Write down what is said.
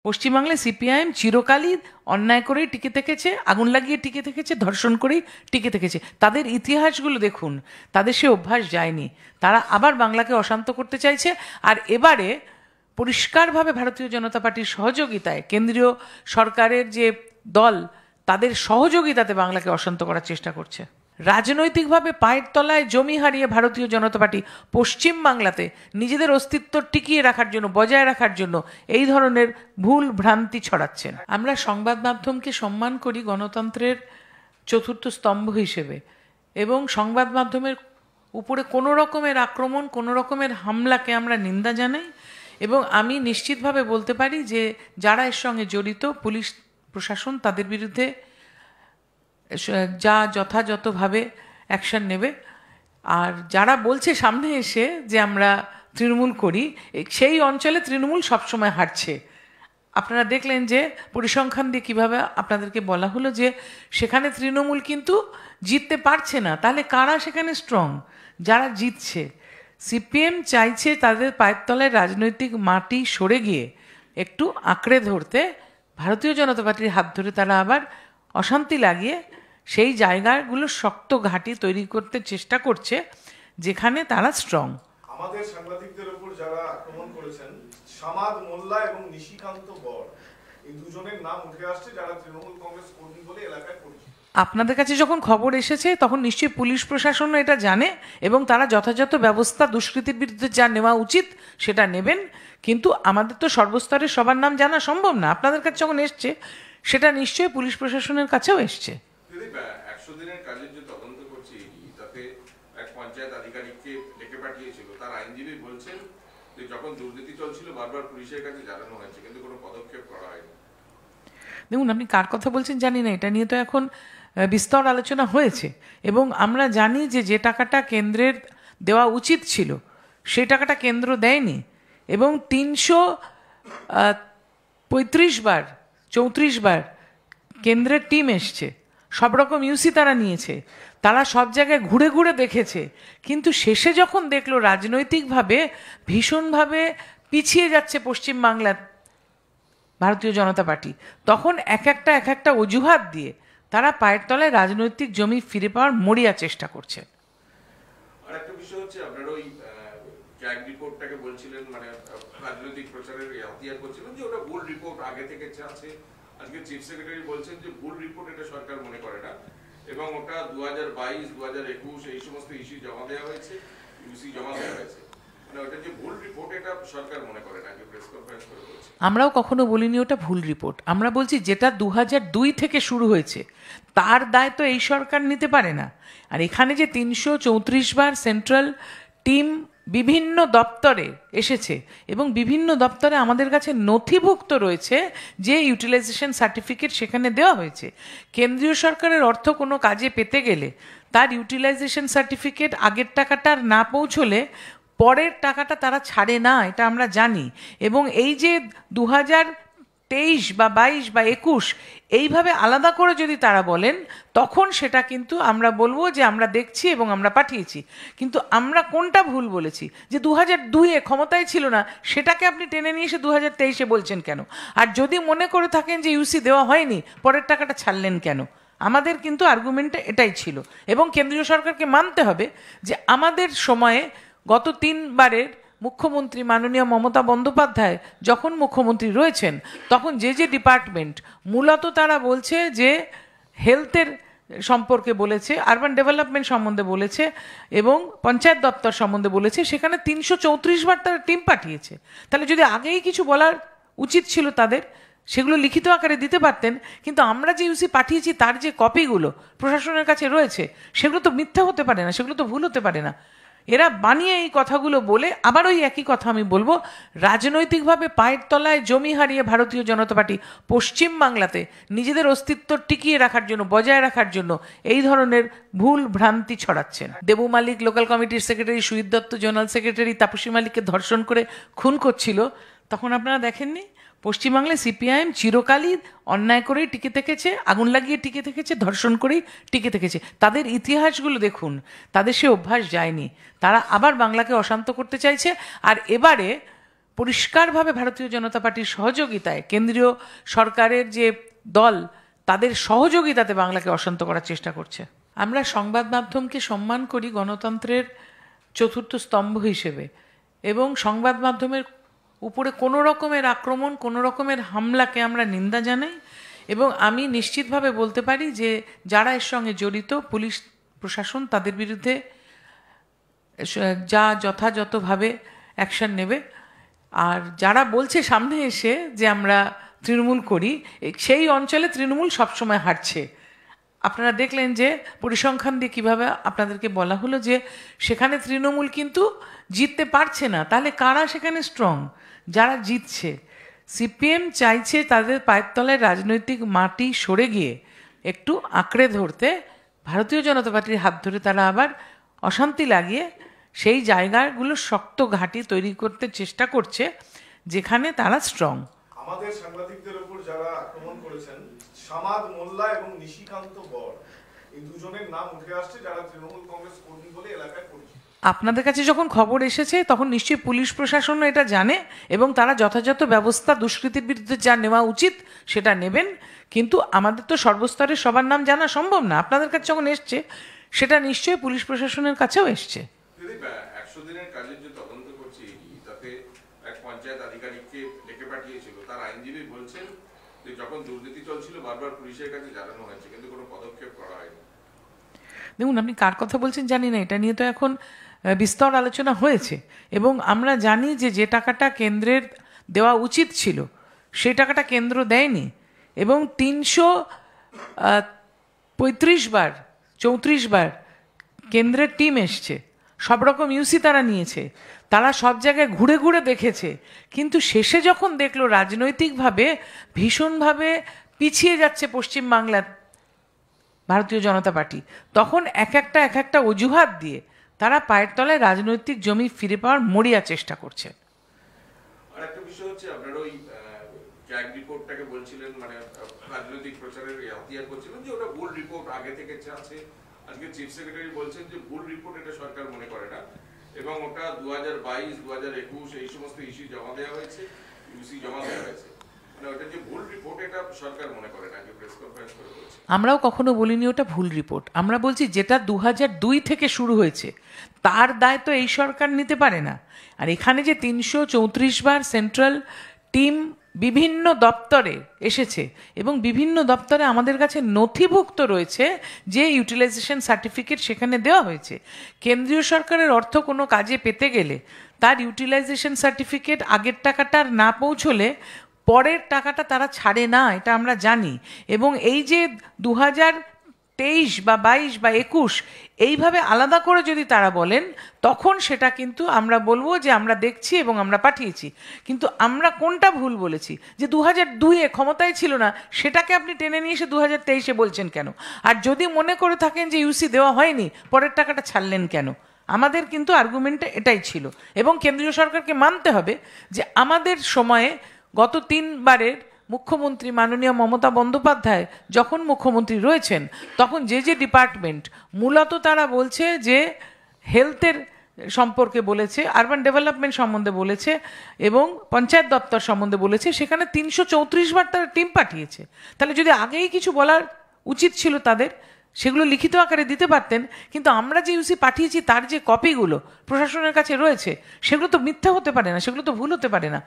পশ্চিমবাংলায় সিপিআইএম চিরকালই অন্যায় করেই টিকে থেকেছে, আগুন লাগিয়ে টিকে থেকেছে, ধর্ষণ করেই টিকে থেকেছে। তাদের ইতিহাসগুলো দেখুন, তাদের সে অভ্যাস যায়নি। তারা আবার বাংলাকে অশান্ত করতে চাইছে। আর এবারে পরিষ্কারভাবে ভারতীয় জনতা পার্টির সহযোগিতায়, কেন্দ্রীয় সরকারের যে দল, তাদের সহযোগিতাতে বাংলাকে অশান্ত করার চেষ্টা করছে। রাজনৈতিকভাবে পায়ের তলায় জমি হারিয়ে ভারতীয় জনতা পার্টি পশ্চিম বাংলাতে নিজেদের অস্তিত্ব টিকিয়ে রাখার জন্য, বজায় রাখার জন্য এই ধরনের ভুল ভ্রান্তি ছড়াচ্ছেন। আমরা সংবাদ মাধ্যমকে সম্মান করি গণতন্ত্রের চতুর্থ স্তম্ভ হিসেবে, এবং সংবাদ মাধ্যমের উপরে কোনো রকমের আক্রমণ, কোনো রকমের হামলাকে আমরা নিন্দা জানাই। এবং আমি নিশ্চিতভাবে বলতে পারি যে যারা এর সঙ্গে জড়িত, পুলিশ প্রশাসন তাদের বিরুদ্ধে যা যথাযথভাবে অ্যাকশন নেবে। আর যারা বলছে সামনে এসে যে আমরা তৃণমূল করি, সেই অঞ্চলে তৃণমূল সবসময় হারছে। আপনারা দেখলেন যে পরিসংখ্যান দিয়ে কীভাবে আপনাদেরকে বলা হলো যে সেখানে তৃণমূল কিন্তু জিততে পারছে না। তাহলে কারা সেখানে স্ট্রং? যারা জিতছে। সিপিএম চাইছে তাদের পায়ের তলায় রাজনৈতিক মাটি সরে গিয়ে একটু আঁকড়ে ধরতে, ভারতীয় জনতা পার্টির হাত ধরে তারা আবার অশান্তি লাগিয়ে সেই জায়গাগুলো শক্ত ঘাঁটি তৈরি করতে চেষ্টা করছে যেখানে তারা স্ট্রং। আমাদের সাংবাদিকদের উপর যারা আক্রমণ করেছেন, সামাদ মোল্লা এবং নিশিকান্ত বর, এই দুজনের নাম উঠে আসছে যারা তৃণমূল কংগ্রেস কর্মী বলে এলাকায় পরিচিত। আপনাদের কাছে যখন খবর এসেছে তখন নিশ্চয়ই পুলিশ প্রশাসনও এটা জানে, এবং তারা যথাযথ ব্যবস্থা দুষ্কৃতির বিরুদ্ধে যা নেওয়া উচিত সেটা নেবেন। কিন্তু আমাদের তো সর্বস্তরের সবার নাম জানা সম্ভব না। আপনাদের কাছে যখন এসছে সেটা নিশ্চয়ই পুলিশ প্রশাসনের কাছেও এসছে। 100 দিনের কাজের যে তদন্ত করছে তাতে এক পঞ্চায়েত আধিকারিককে ডেকে পাঠিয়েছিল, তার আইনজীবী বলছেন যে যখন দুর্নীতি চলছিল বারবার পুলিশের কাছে জানানো হয়েছে কিন্তু কোনো পদক্ষেপ করা হয়নি। দেখুন, আপনি কার কথা বলছেন জানি না, এটা নিয়ে তো এখন বিস্তর আলোচনা হয়েছে, এবং আমরা জানি যে যে টাকাটা কেন্দ্রের দেওয়া উচিত ছিল সেই টাকাটা কেন্দ্র দেয়নি, এবং 335 বার 34 বার কেন্দ্রের টিম এসছে, সব রকম ইউসি তারা নিয়েছে, তারা সব জায়গায় ঘুরে ঘুরে দেখেছে, কিন্তু শেষে যখন দেখলো রাজনৈতিকভাবে ভীষণভাবে পিছিয়ে যাচ্ছে পশ্চিমবাংলার ভারতীয় জনতা পার্টি, তখন এক একটা অজুহাত দিয়ে তারা পায়ের তলায় রাজনৈতিক জমি ফিরে পাওয়ার মরিয়া চেষ্টা করছে। আর একটা বিষয় হচ্ছে আপনারা ওই ক্যাগ রিপোর্টটাকে বলছিলেন, মানে রাজনৈতিক প্রচারের হাতিয়ার করছিলেন যে ওটা ভুল রিপোর্ট আগে থেকে আছে। আজকে চিফ সেক্রেটারি বলছেন যে ভুল রিপোর্ট এটা সরকার মনে করে না, এবং ওটা 2022, 2021 এই সমস্ত ইস্যু জমা দেওয়া হয়েছে, ইউসি জমা দেওয়া হয়েছে, মানে ওটা যে ভুল রিপোর্ট এটা সরকার মনে করে না। প্রেস কনফারেন্স করে বলছে। আমরাও কখনো বলিনি ওটা ভুল রিপোর্ট। আমরা বলছি যেটা 2002 থেকে শুরু হয়েছে তার দায় তো এই সরকার নিতে পারে না। আর এখানে যে 334 বার সেন্ট্রাল টিম বিভিন্ন দপ্তরে এসেছে, এবং বিভিন্ন দপ্তরে আমাদের কাছে নথিভুক্ত রয়েছে যে ইউটিলাইজেশন সার্টিফিকেট সেখানে দেওয়া হয়েছে। কেন্দ্রীয় সরকারের অর্থ কোনো কাজে পেতে গেলে তার ইউটিলাইজেশন সার্টিফিকেট আগের টাকাটার না পৌঁছলে পরের টাকাটা তারা ছাড়ে না, এটা আমরা জানি। এবং এই যে 2023 বা 22 বা 21 এইভাবে আলাদা করে যদি তারা বলেন, তখন সেটা কিন্তু আমরা বলবো যে আমরা দেখছি এবং আমরা পাঠিয়েছি। কিন্তু আমরা কোনটা ভুল বলেছি? যে 2002-এ ক্ষমতায় ছিল না সেটাকে আপনি টেনে নিয়ে এসে 2023-এ বলছেন কেন? আর যদি মনে করে থাকেন যে ইউসি দেওয়া হয়নি, পরের টাকাটা ছাড়লেন কেন? আমাদের কিন্তু আর্গুমেন্টটা এটাই ছিল, এবং কেন্দ্রীয় সরকারকে মানতে হবে যে আমাদের সময়ে গত 3 বারের মুখ্যমন্ত্রী মাননীয় মমতা বন্দ্যোপাধ্যায় যখন মুখ্যমন্ত্রী রয়েছেন, তখন যে যে ডিপার্টমেন্ট মূলত তারা বলছে যে হেলথের সম্পর্কে বলেছে, আরবান ডেভেলপমেন্ট সম্বন্ধে বলেছে, এবং পঞ্চায়েত দপ্তর সম্বন্ধে বলেছে, সেখানে 334 বার তারা টিম পাঠিয়েছে। তাহলে যদি আগেই কিছু বলার উচিত ছিল তাদের, সেগুলো লিখিত আকারে দিতে পারতেন। কিন্তু আমরা যে ইউসি পাঠিয়েছি তার যে কপিগুলো প্রশাসনের কাছে রয়েছে, সেগুলো তো মিথ্যা হতে পারে না, সেগুলো তো ভুল হতে পারে না। এরা বানিয়ে এই কথাগুলো বলে আবার ওই একই কথা আমি বলবো, রাজনৈতিকভাবে পায়ের তলায় জমি হারিয়ে ভারতীয় জনতা পার্টি পশ্চিম বাংলাতে নিজেদের অস্তিত্ব টিকিয়ে রাখার জন্য, বজায় রাখার জন্য এই ধরনের ভুল ভ্রান্তি ছড়াচ্ছেন। দেবু মালিক লোকাল কমিটির সেক্রেটারি, সুইদ দত্ত জোনাল সেক্রেটারি তাপসী মালিককে ধর্ষণ করে খুন করছিল, তখন আপনারা দেখেননি? পশ্চিমবাংলায় সিপিআইএম চিরকালই অন্যায় করেই টিকে থেকেছে, আগুন লাগিয়ে টিকে থেকেছে, ধর্ষণ করেই টিকে থেকেছে। তাদের ইতিহাসগুলো দেখুন, তাদের সে অভ্যাস যায়নি। তারা আবার বাংলাকে অশান্ত করতে চাইছে। আর এবারে পরিষ্কারভাবে ভারতীয় জনতা পার্টির সহযোগিতায় কেন্দ্রীয় সরকারের যে দল তাদের সহযোগিতাতে বাংলাকে অশান্ত করার চেষ্টা করছে। আমরা সংবাদ মাধ্যমকে সম্মান করি গণতন্ত্রের চতুর্থ স্তম্ভ হিসেবে, এবং সংবাদ মাধ্যমের উপরে কোনো রকমের আক্রমণ, কোনো রকমের হামলাকে আমরা নিন্দা জানাই। এবং আমি নিশ্চিতভাবে বলতে পারি যে যারা এর সঙ্গে জড়িত, পুলিশ প্রশাসন তাদের বিরুদ্ধে যা যথাযথভাবে অ্যাকশন নেবে। আর যারা বলছে সামনে এসে যে আমরা তৃণমূল করি, সেই অঞ্চলে তৃণমূল সবসময় হারছে। আপনারা দেখলেন যে পরিসংখ্যান দিয়ে কীভাবে আপনাদেরকে বলা হলো যে সেখানে তৃণমূল কিন্তু জিততে পারছে না। তাহলে কারা সেখানে স্ট্রং? যারা জিতছে। সিপিএম চাইছে তাদের পায়ের তলায় রাজনৈতিক মাটি সরে গিয়ে একটু আঁকড়ে ধরতে, ভারতীয় জনতা পার্টির হাত ধরে তারা আবার অশান্তি লাগিয়ে সেই জায়গাগুলো শক্ত ঘাঁটি তৈরি করতে চেষ্টা করছে যেখানে তারা স্ট্রং। আমাদের সাংবাদিকদের উপর যারা আক্রমণ করেছেন, সামাদ মোল্লা এবং নিশিকান্ত বর, এই দুজনের নাম উঠে আসছে যারা তৃণমূল কংগ্রেস কর্মী বলে এলাকায় পরিচিত। আপনাদের কাছে যখন খবর এসেছে তখন নিশ্চয়ই পুলিশ প্রশাসনও এটা জানে এবং তারা যথাযথ ব্যবস্থা দুষ্কৃতির বিরুদ্ধে যা নেওয়া উচিত সেটা নেবেন। কিন্তু আমাদের তো সর্বস্তরের সবার নাম জানা সম্ভব না। আপনাদের কাছে যখন এসছে সেটা নিশ্চয়ই পুলিশ প্রশাসনের কাছেও এসছে। 100 দিনের কাজের যে তদন্ত করছে তাতে এক পঞ্চায়েত আধিকারিককে ডেকে পাঠিয়েছিল, তার আইনজীবী বলছেন যে যখন দুর্নীতি চলছিল বারবার পুলিশের কাছে জানানো হয়েছে কিন্তু কোনো পদক্ষেপ করা হয়নি। দেখুন, আপনি কার কথা বলছেন জানি না, এটা নিয়ে তো এখন বিস্তর আলোচনা হয়েছে এবং আমরা জানি যে যে টাকাটা কেন্দ্রের দেওয়া উচিত ছিল সেই টাকাটা কেন্দ্র দেয়নি এবং 335 বার 34 বার কেন্দ্রের টিম এসছে, সব রকম ইউসি তারা নিয়েছে, তারা সব জায়গায় ঘুরে ঘুরে দেখেছে, কিন্তু শেষে যখন দেখলো রাজনৈতিকভাবে ভীষণভাবে পিছিয়ে যাচ্ছে পশ্চিমবাংলার ভারতীয় জনতা পার্টি, তখন এক একটা অজুহাত দিয়ে তারা পায়ের তলায় রাজনৈতিক জমি ফিরে পাওয়ার মরিয়া চেষ্টা করছে। আর একটা বিষয় হচ্ছে আপনারা ওই ক্যাগ রিপোর্টটাকে বলছিলেন, মানে রাজনৈতিক প্রচারের হাতিয়ার করছিলেন যে ওটা ভুল রিপোর্ট আগে থেকে আছে। আজকে চিফ সেক্রেটারি বলছেন যে ভুল রিপোর্ট এটা সরকার মনে করে না এবং ওটা 2022, 2021 এই সমস্ত ইস্যু জমা দেওয়া হয়েছে, ইউসি জমা দেওয়া হয়েছে, মানে ওটা যে ভুল রিপোর্ট এটা সরকার মনে করে না, যে প্রেস কনফারেন্স করে বলছে। আমরাও কখনো বলিনি ওটা ভুল রিপোর্ট। আমরা বলছি যেটা 2002 থেকে শুরু হয়েছে তার দায় তো এই সরকার নিতে পারে না। আর এখানে যে 334 বার সেন্ট্রাল টিম বিভিন্ন দপ্তরে এসেছে এবং বিভিন্ন দপ্তরে আমাদের কাছে নথিভুক্ত রয়েছে যে ইউটিলাইজেশন সার্টিফিকেট সেখানে দেওয়া হয়েছে। কেন্দ্রীয় সরকারের অর্থ কোনো কাজে পেতে গেলে তার ইউটিলাইজেশন সার্টিফিকেট আগের টাকাটার না পৌঁছলে পরের টাকাটা তারা ছাড়ে না, এটা আমরা জানি। এবং এই যে 2023 বা 22 বা 21 এইভাবে আলাদা করে যদি তারা বলেন তখন সেটা কিন্তু আমরা বলবো যে আমরা দেখছি এবং আমরা পাঠিয়েছি। কিন্তু আমরা কোনটা ভুল বলেছি? যে 2002-এ ক্ষমতায় ছিল না সেটাকে আপনি টেনে নিয়ে এসে 2023-এ বলছেন কেন? আর যদি মনে করে থাকেন যে ইউসি দেওয়া হয়নি, পরের টাকাটা ছাড়লেন কেন? আমাদের কিন্তু আর্গুমেন্টটা এটাই ছিল এবং কেন্দ্রীয় সরকারকে মানতে হবে যে আমাদের সময়ে গত 3 বারের মুখ্যমন্ত্রী মাননীয় মমতা বন্দ্যোপাধ্যায় যখন মুখ্যমন্ত্রী রয়েছেন তখন যে যে ডিপার্টমেন্ট মূলত তারা বলছে যে হেলথের সম্পর্কে বলেছে, আরবান ডেভেলপমেন্ট সম্বন্ধে বলেছে এবং পঞ্চায়েত দপ্তর সম্বন্ধে বলেছে, সেখানে 334 বার তারা টিম পাঠিয়েছে। তাহলে যদি আগেই কিছু বলার উচিত ছিল তাদের, সেগুলো লিখিত আকারে দিতে পারতেন। কিন্তু আমরা যে ইউসি পাঠিয়েছি তার যে কপিগুলো প্রশাসনের কাছে রয়েছে সেগুলো তো মিথ্যা হতে পারে না, সেগুলো তো ভুল হতে পারে না।